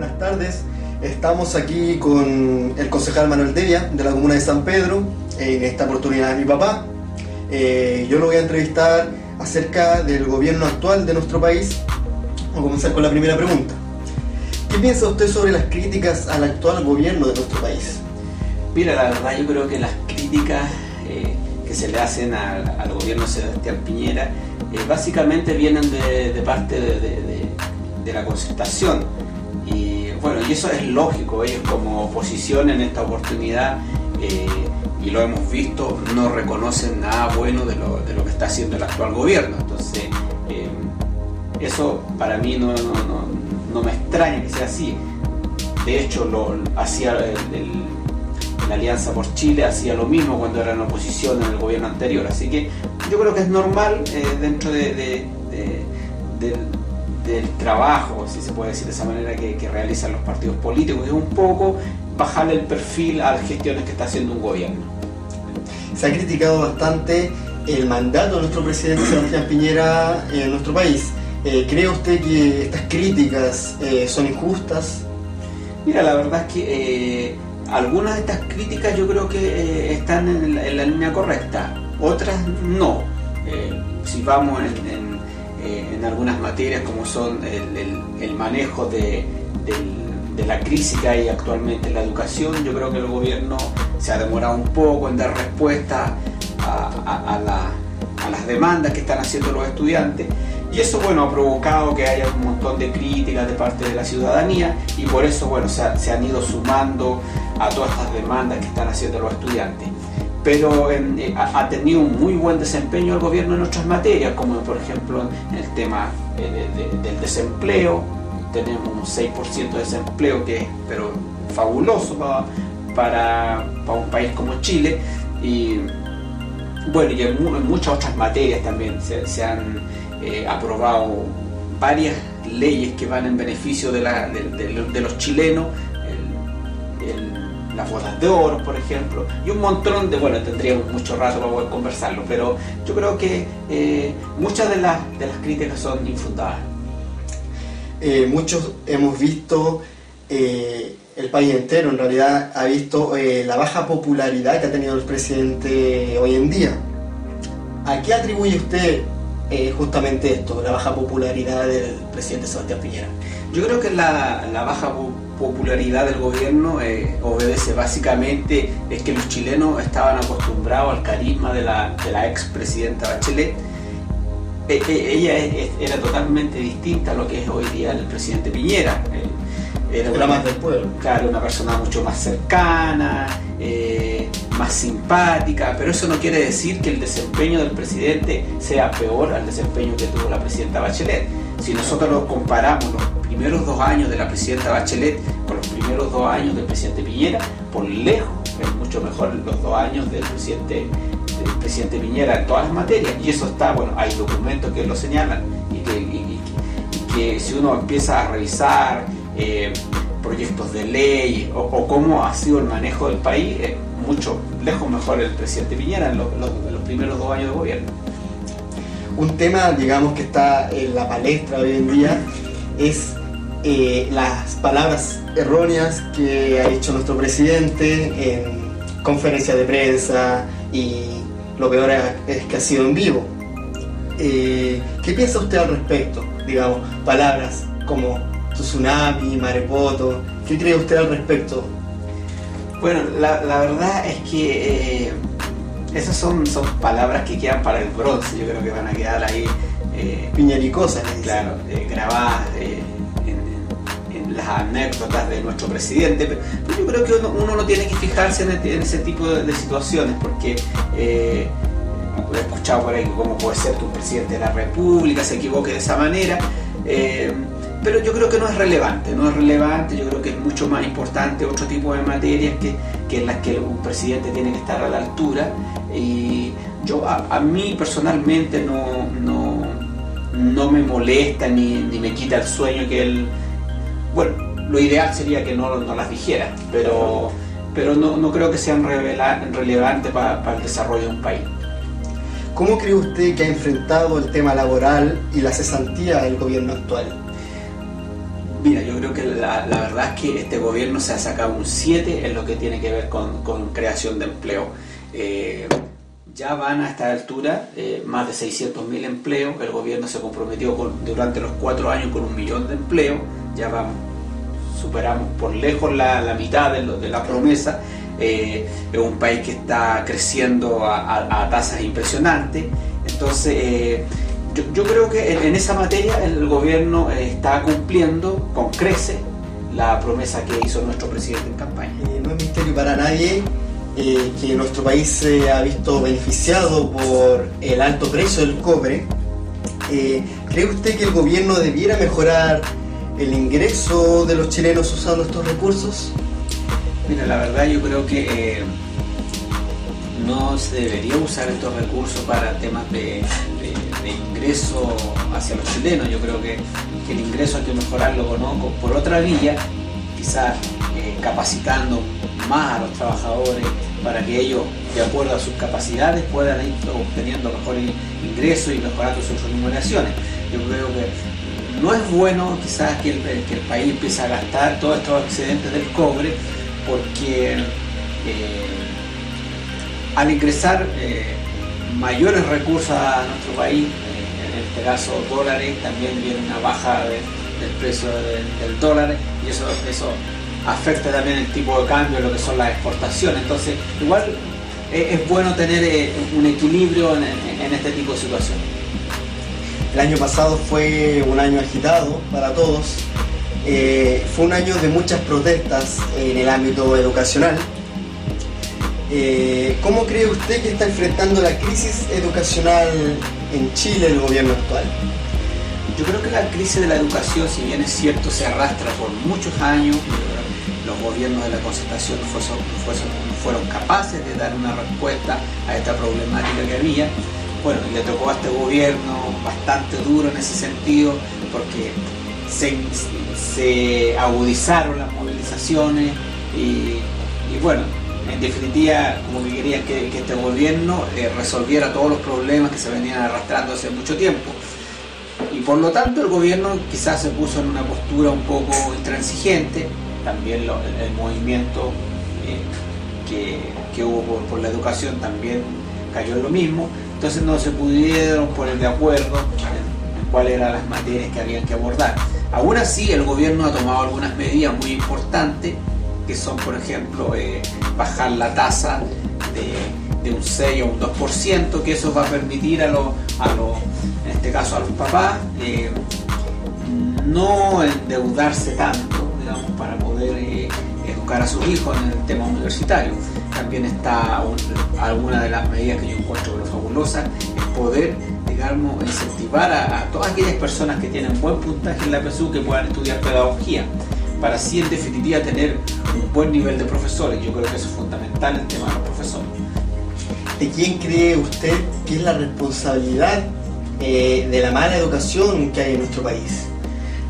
buenas tardes. Estamos aquí con el concejal Manuel Devia de la comuna de San Pedro. En esta oportunidad mi papá. Yo lo voy a entrevistar acerca del gobierno actual de nuestro país. Vamos a comenzar con la primera pregunta. ¿Qué piensa usted sobre las críticas al actual gobierno de nuestro país? Mira, la verdad yo creo que las críticas que se le hacen al gobierno de Sebastián Piñera básicamente vienen de parte de la Concertación. Y bueno, y eso es lógico, ellos como oposición en esta oportunidad, y lo hemos visto, no reconocen nada bueno de lo que está haciendo el actual gobierno. Entonces, eso para mí no me extraña que sea así. De hecho, la Alianza por Chile hacía lo mismo cuando era en oposición en el gobierno anterior. Así que yo creo que es normal dentro del trabajo, si se puede decir de esa manera, que realizan los partidos políticos, es un poco bajarle el perfil a las gestiones que está haciendo un gobierno. Se ha criticado bastante el mandato de nuestro presidente Sebastián Piñera en nuestro país. ¿Cree usted que estas críticas son injustas? Mira, la verdad es que algunas de estas críticas yo creo que están en la línea correcta, otras no. Si vamos en algunas materias como son el manejo de la crisis que hay actualmente en la educación, yo creo que el gobierno se ha demorado un poco en dar respuesta a las demandas que están haciendo los estudiantes, y eso bueno ha provocado que haya un montón de críticas de parte de la ciudadanía, y por eso bueno se han ido sumando a todas estas demandas que están haciendo los estudiantes. Pero ha tenido un muy buen desempeño el gobierno en otras materias, como por ejemplo en el tema del desempleo. Tenemos un 6% de desempleo que es pero fabuloso para un país como Chile, y bueno, y en muchas otras materias también se han aprobado varias leyes que van en beneficio de los chilenos, las bodas de oro, por ejemplo, y un montón de, bueno, tendríamos mucho rato para poder conversarlo, pero yo creo que muchas de las críticas son infundadas. Muchos hemos visto, el país entero en realidad ha visto la baja popularidad que ha tenido el presidente hoy en día. ¿A qué atribuye usted justamente esto, la baja popularidad del presidente Sebastián Piñera? Yo creo que la baja popularidad del gobierno obedece básicamente es que los chilenos estaban acostumbrados al carisma de la expresidenta Bachelet. Ella era totalmente distinta a lo que es hoy día el presidente Piñera. Era más del pueblo. Claro, una persona mucho más cercana, más simpática, pero eso no quiere decir que el desempeño del presidente sea peor al desempeño que tuvo la presidenta Bachelet. Si nosotros comparamos los primeros 2 años de la presidenta Bachelet con los primeros 2 años del presidente Piñera, por lejos es mucho mejor los 2 años del presidente Piñera en todas las materias, y eso está, bueno, hay documentos que lo señalan, y que si uno empieza a revisar proyectos de ley o cómo ha sido el manejo del país, es mucho lejos mejor el presidente Piñera en los primeros 2 años de gobierno. Un tema, digamos, que está en la palestra hoy en día es las palabras erróneas que ha dicho nuestro presidente en conferencias de prensa, y lo peor es que ha sido en vivo. ¿Qué piensa usted al respecto? Digamos, palabras como tsunami, marepoto, ¿qué cree usted al respecto? Bueno, la verdad es que esas son palabras que quedan para el bronce. Yo creo que van a quedar ahí piñericosas, claro, grabadas en las anécdotas de nuestro presidente. Pero yo creo que uno no tiene que fijarse en ese tipo de situaciones, porque he escuchado por ahí cómo puede ser que un presidente de la República se equivoque de esa manera, pero yo creo que no es relevante. Yo creo que es mucho más importante otro tipo de materias que en las que un presidente tiene que estar a la altura, y yo a mí personalmente no me molesta ni me quita el sueño que él, bueno, lo ideal sería que no las dijera, pero no creo que sean relevantes para el desarrollo de un país. ¿Cómo cree usted que ha enfrentado el tema laboral y la cesantía del gobierno actual? Mira, yo creo que la verdad es que este gobierno se ha sacado un 7 en lo que tiene que ver con creación de empleo. Ya van a esta altura más de 600.000 empleos. El gobierno se comprometió durante los 4 años con 1 millón de empleos. Ya superamos por lejos la mitad de la promesa. Es un país que está creciendo a tasas impresionantes. Entonces, yo creo que en esa materia el gobierno está cumpliendo con creces la promesa que hizo nuestro presidente en campaña. No es misterio para nadie que nuestro país se ha visto beneficiado por el alto precio del cobre. ¿Cree usted que el gobierno debiera mejorar el ingreso de los chilenos usando estos recursos? Mira, la verdad yo creo que no se debería usar estos recursos para temas de ingreso hacia los chilenos. Yo creo que el ingreso hay que mejorarlo por otra vía, quizás capacitando más a los trabajadores para que ellos, de acuerdo a sus capacidades, puedan ir obteniendo mejores ingresos y mejorando sus remuneraciones. Yo creo que no es bueno quizás que el país empiece a gastar todos estos excedentes del cobre, porque al ingresar mayores recursos a nuestro país, en este caso dólares, también viene una baja del precio del dólar, y eso afecta también el tipo de cambio, lo que son las exportaciones. Entonces igual es bueno tener un equilibrio en este tipo de situaciones. El año pasado fue un año agitado para todos. Fue un año de muchas protestas en el ámbito educacional. ¿Cómo cree usted que está enfrentando la crisis educacional en Chile el gobierno actual? Yo creo que la crisis de la educación, si bien es cierto, se arrastra por muchos años. Los gobiernos de la concertación no fueron capaces de dar una respuesta a esta problemática que había. Bueno, le tocó a este gobierno bastante duro en ese sentido, porque se agudizaron las movilizaciones y bueno, en definitiva, como que querían que este gobierno resolviera todos los problemas que se venían arrastrando hace mucho tiempo. Y por lo tanto el gobierno quizás se puso en una postura un poco intransigente. También el movimiento que hubo por la educación también cayó en lo mismo. Entonces no se pudieron poner de acuerdo en cuáles eran las materias que habían que abordar. Aún así, el gobierno ha tomado algunas medidas muy importantes, que son, por ejemplo, bajar la tasa de un 6 a un 2%, que eso va a permitir en este caso a los papás, no endeudarse tanto, digamos, para poder educar a sus hijos en el tema universitario. También está alguna de las medidas que yo encuentro fabulosas, es poder, digamos, incentivar a todas aquellas personas que tienen buen puntaje en la PSU que puedan estudiar pedagogía, para así en definitiva tener un buen nivel de profesores. Yo creo que eso es fundamental, el tema de los profesores. ¿De quién cree usted que es la responsabilidad de la mala educación que hay en nuestro país?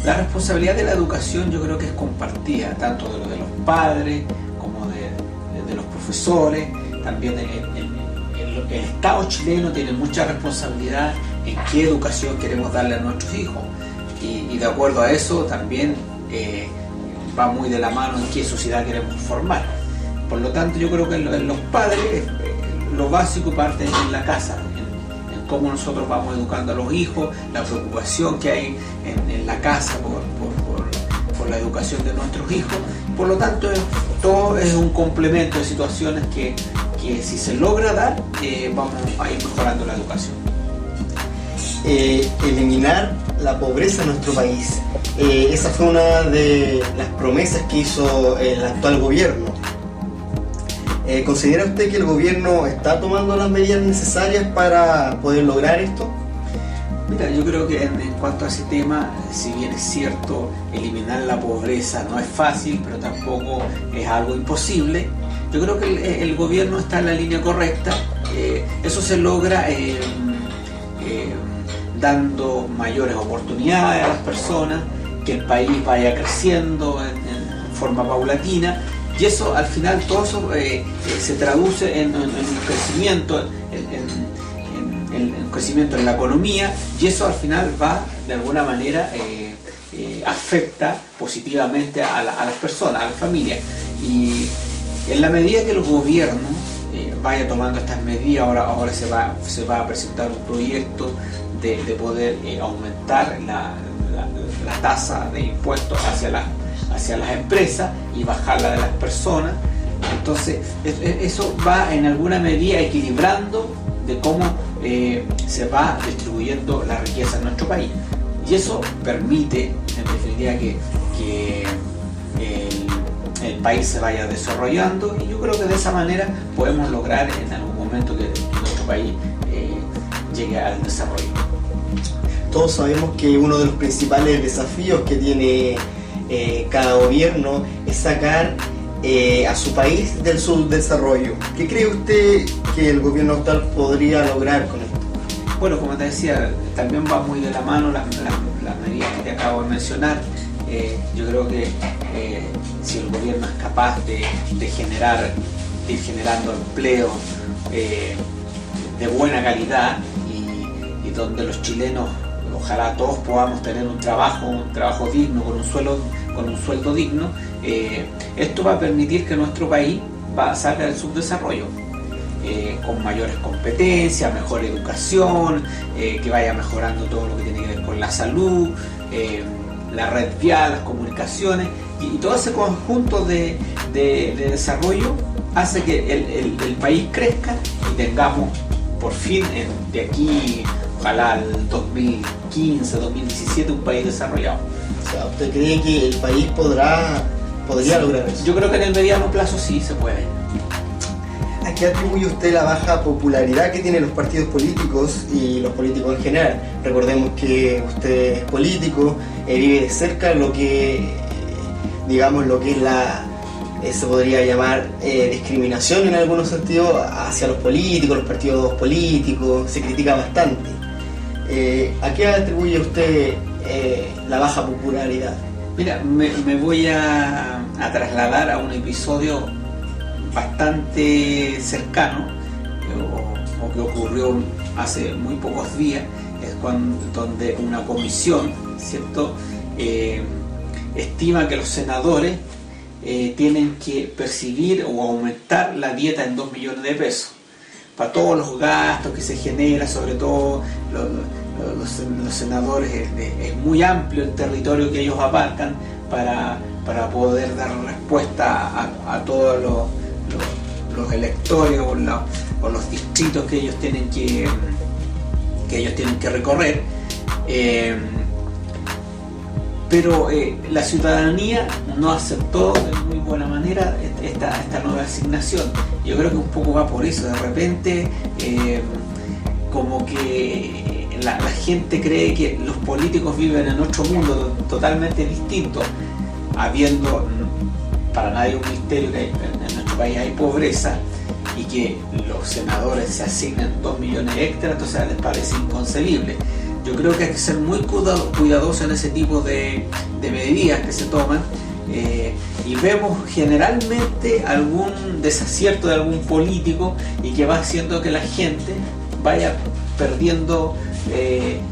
La responsabilidad de la educación yo creo que es compartida, tanto de los padres como de los profesores. También el Estado chileno tiene mucha responsabilidad en qué educación queremos darle a nuestros hijos, y de acuerdo a eso también va muy de la mano en qué sociedad queremos formar. Por lo tanto, yo creo que en los padres lo básico parte en la casa, en cómo nosotros vamos educando a los hijos, la preocupación que hay en la casa por la educación de nuestros hijos. Por lo tanto, todo es un complemento de situaciones que si se logra dar, vamos a ir mejorando la educación. Eliminar la pobreza en nuestro país. Esa fue una de las promesas que hizo el actual gobierno. ¿Considera usted que el gobierno está tomando las medidas necesarias para poder lograr esto? Mira, yo creo que en cuanto a ese tema, si bien es cierto, eliminar la pobreza no es fácil, pero tampoco es algo imposible. Yo creo que el gobierno está en la línea correcta. Eso se logra dando mayores oportunidades a las personas, que el país vaya creciendo en forma paulatina, y eso al final todo eso se traduce en un crecimiento, en crecimiento en la economía, y eso al final va de alguna manera afecta positivamente a las personas, a las familias. Y en la medida que el gobierno vaya tomando estas medidas, ahora se va a presentar un proyecto de poder aumentar la tasa de impuestos hacia las empresas y bajarla de las personas. Entonces eso va en alguna medida equilibrando de cómo se va distribuyendo la riqueza en nuestro país, y eso permite en definitiva que el país se vaya desarrollando, y yo creo que de esa manera podemos lograr en algún momento que nuestro país llegue al desarrollo. Todos sabemos que uno de los principales desafíos que tiene cada gobierno es sacar a su país del subdesarrollo. ¿Qué cree usted que el gobierno actual podría lograr con esto? Bueno, como te decía, también va muy de la mano las medidas que te acabo de mencionar. Yo creo que si el gobierno es capaz de ir generando empleo de buena calidad y donde los chilenos, ojalá todos podamos tener un trabajo digno, con un sueldo digno, esto va a permitir que nuestro país salga del subdesarrollo con mayores competencias, mejor educación, que vaya mejorando todo lo que tiene que ver con la salud, la red vial, las comunicaciones, y todo ese conjunto de desarrollo hace que el país crezca y tengamos por fin de aquí, ojalá al 2015, 2017, un país desarrollado. O sea, ¿usted cree que el país podría lograr eso? Yo creo que en el mediano plazo sí se puede. ¿A qué atribuye usted la baja popularidad que tienen los partidos políticos y los políticos en general? Recordemos que usted es político, vive de cerca lo que es se podría llamar discriminación en algunos sentidos hacia los políticos, los partidos políticos, se critica bastante. ¿A qué atribuye usted la baja popularidad? Mira, me voy a trasladar a un episodio bastante cercano o que ocurrió hace muy pocos días, donde una comisión, ¿cierto?, estima que los senadores tienen que percibir o aumentar la dieta en 2 millones de pesos para todos los gastos que se generan, sobre todo los senadores. Es muy amplio el territorio que ellos abarcan para poder dar respuesta a todos los electores o los distritos que ellos tienen que recorrer. Pero la ciudadanía no aceptó de muy buena manera esta nueva asignación. Yo creo que un poco va por eso. De repente como que la gente cree que los políticos viven en otro mundo totalmente distinto, habiendo para nadie un misterio que en nuestro país hay pobreza y que los senadores se asignan 2 millones extra, entonces les parece inconcebible. Yo creo que hay que ser muy cuidadoso en ese tipo de medidas que se toman, y vemos generalmente algún desacierto de algún político y que va haciendo que la gente vaya perdiendo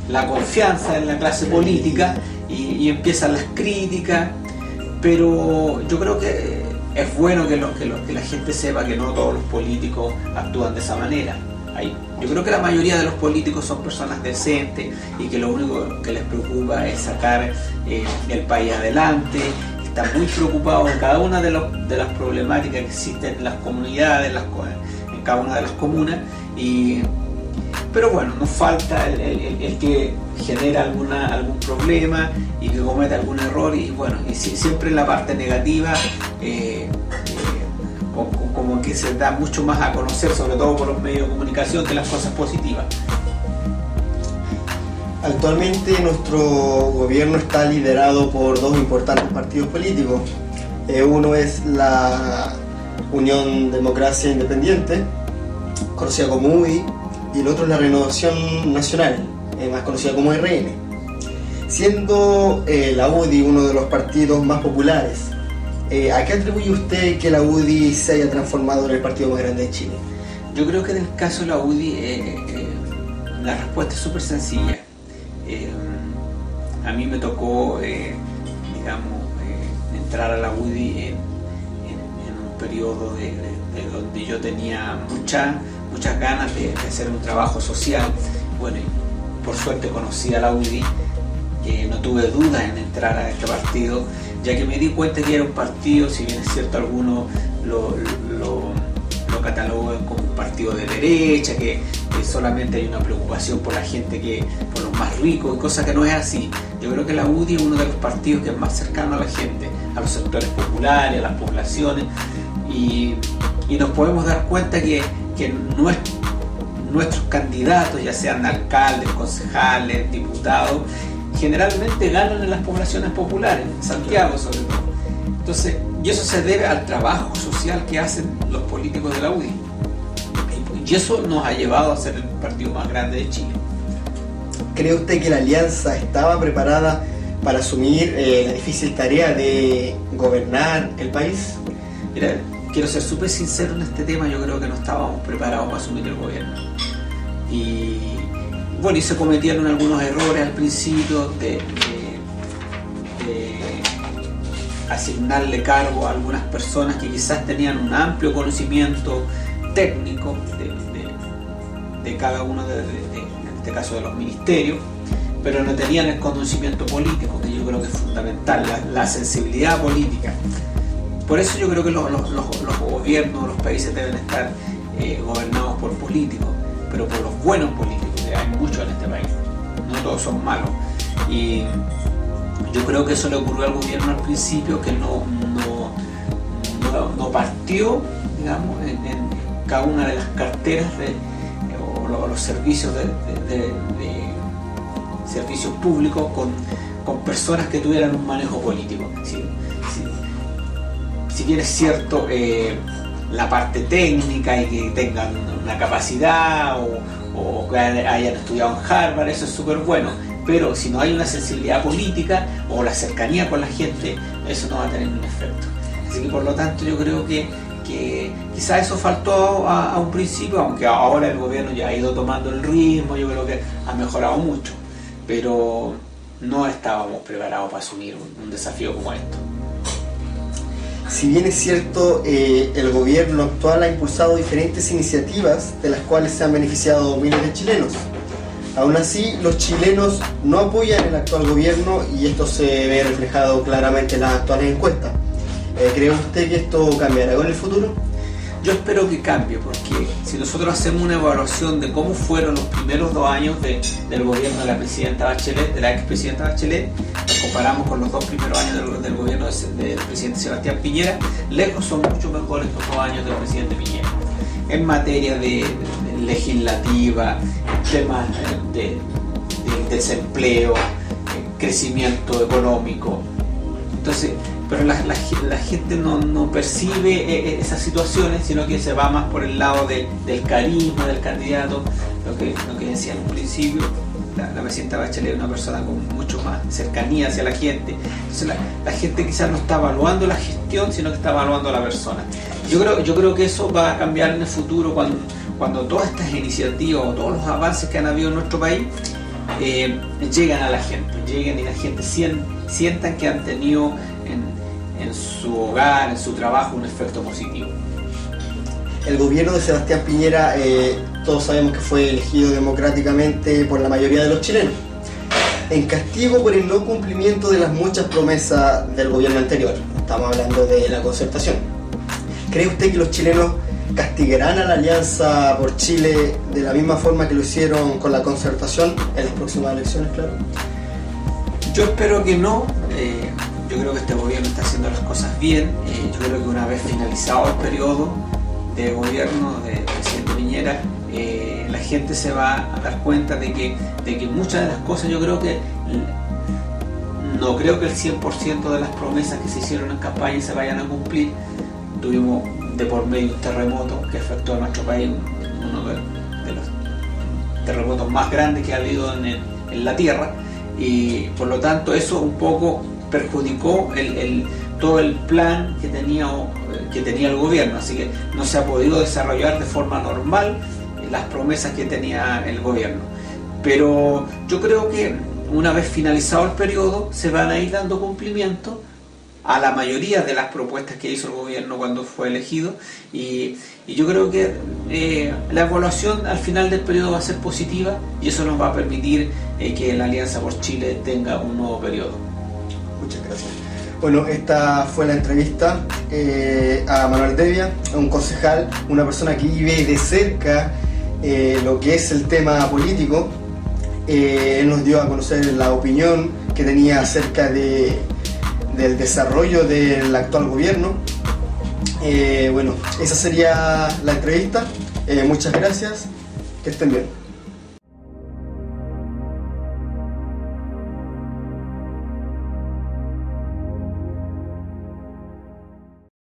la confianza en la clase política y empiezan las críticas. Pero yo creo que es bueno que la gente sepa que no todos los políticos actúan de esa manera. Yo creo que la mayoría de los políticos son personas decentes y que lo único que les preocupa es sacar el país adelante. Están muy preocupados en cada una de las problemáticas que existen en las comunidades, en cada una de las comunas. Pero bueno, nos falta el que genera algún problema y que comete algún error, y bueno, y siempre la parte negativa como que se da mucho más a conocer, sobre todo por los medios de comunicación, que las cosas positivas. Actualmente nuestro gobierno está liderado por dos importantes partidos políticos. Uno es la Unión Democracia Independiente, conocida como UDI, y el otro es la Renovación Nacional, más conocida como RN. Siendo la UDI uno de los partidos más populares, ¿a qué atribuye usted que la UDI se haya transformado en el partido más grande de Chile? Yo creo que en el caso de la UDI la respuesta es súper sencilla. A mí me tocó digamos, entrar a la UDI en un periodo de donde yo tenía muchas ganas de hacer un trabajo social. Bueno, y por suerte conocí a la UDI, no tuve dudas en entrar a este partido, ya que me di cuenta que era un partido, si bien es cierto algunos lo catalogan como un partido de derecha, que solamente hay una preocupación por la gente, por los más ricos, y cosa que no es así. Yo creo que la UDI es uno de los partidos que es más cercano a la gente, a los sectores populares, a las poblaciones, y nos podemos dar cuenta que nuestros candidatos, ya sean alcaldes, concejales, diputados, generalmente ganan en las poblaciones populares, en Santiago sobre todo. Entonces, y eso se debe al trabajo social que hacen los políticos de la UDI. Y eso nos ha llevado a ser el partido más grande de Chile. ¿Cree usted que la alianza estaba preparada para asumir la difícil tarea de gobernar el país? Mira, quiero ser súper sincero en este tema, yo creo que no estábamos preparados para asumir el gobierno. Y bueno, y se cometieron algunos errores al principio de asignarle cargo a algunas personas que quizás tenían un amplio conocimiento técnico de cada uno en este caso de los ministerios, pero no tenían el conocimiento político, que yo creo que es fundamental, la sensibilidad política. Por eso yo creo que los gobiernos, los países deben estar gobernados por políticos, pero por los buenos políticos, que hay muchos en este país, no todos son malos. Y yo creo que eso le ocurrió al gobierno al principio, que no partió, digamos, en cada una de las carteras o los servicios de servicios públicos con personas que tuvieran un manejo político. Si bien es cierto la parte técnica y que tengan una capacidad o que hayan estudiado en Harvard, eso es súper bueno, pero si no hay una sensibilidad política o la cercanía con la gente, eso no va a tener un efecto. Así que por lo tanto yo creo que quizás eso faltó a un principio, aunque ahora el gobierno ya ha ido tomando el ritmo, yo creo que ha mejorado mucho, pero no estábamos preparados para asumir un desafío como esto. Si bien es cierto, el gobierno actual ha impulsado diferentes iniciativas de las cuales se han beneficiado miles de chilenos. Aún así, los chilenos no apoyan el actual gobierno y esto se ve reflejado claramente en las actuales encuestas. ¿Cree usted que esto cambiará con el futuro? Yo espero que cambie, porque si nosotros hacemos una evaluación de cómo fueron los primeros 2 años del gobierno de la presidenta Bachelet, de la expresidenta Bachelet, nos comparamos con los 2 primeros años del gobierno del presidente Sebastián Piñera, lejos son mucho mejores estos 2 años del presidente Piñera. En materia de legislativa, temas de desempleo, crecimiento económico. Entonces, pero la gente no percibe esas situaciones, sino que se va más por el lado del carisma del candidato, lo que decía en un principio. La presidenta Bachelet es una persona con mucho más cercanía hacia la gente. Entonces la gente quizás no está evaluando la gestión, sino que está evaluando a la persona. Yo creo que eso va a cambiar en el futuro cuando todas estas iniciativas o todos los avances que han habido en nuestro país llegan a la gente, lleguen y la gente sientan que han tenido en su hogar, en su trabajo, un efecto positivo. El gobierno de Sebastián Piñera, todos sabemos que fue elegido democráticamente por la mayoría de los chilenos, en castigo por el no cumplimiento de las muchas promesas del gobierno anterior. Estamos hablando de la concertación. ¿Cree usted que los chilenos castigarán a la Alianza por Chile de la misma forma que lo hicieron con la concertación en las próximas elecciones, claro? Yo espero que no. Yo creo que este gobierno está haciendo las cosas bien. Yo creo que una vez finalizado el periodo de gobierno del presidente Piñera, la gente se va a dar cuenta de que muchas de las cosas, no creo que el 100% de las promesas que se hicieron en campaña se vayan a cumplir. Tuvimos de por medio un terremoto que afectó a nuestro país, uno de los terremotos más grandes que ha habido en la Tierra, y por lo tanto eso un poco perjudicó todo el plan que tenía el gobierno, así que no se ha podido desarrollar de forma normal las promesas que tenía el gobierno. Pero yo creo que una vez finalizado el periodo se van a ir dando cumplimiento a la mayoría de las propuestas que hizo el gobierno cuando fue elegido, y yo creo que la evaluación al final del periodo va a ser positiva, y eso nos va a permitir que la Alianza por Chile tenga un nuevo periodo. Muchas gracias. Bueno, esta fue la entrevista a Manuel Devia, un concejal, una persona que vive de cerca lo que es el tema político. Él nos dio a conocer la opinión que tenía acerca del desarrollo del actual gobierno. Bueno, esa sería la entrevista. Muchas gracias, que estén bien.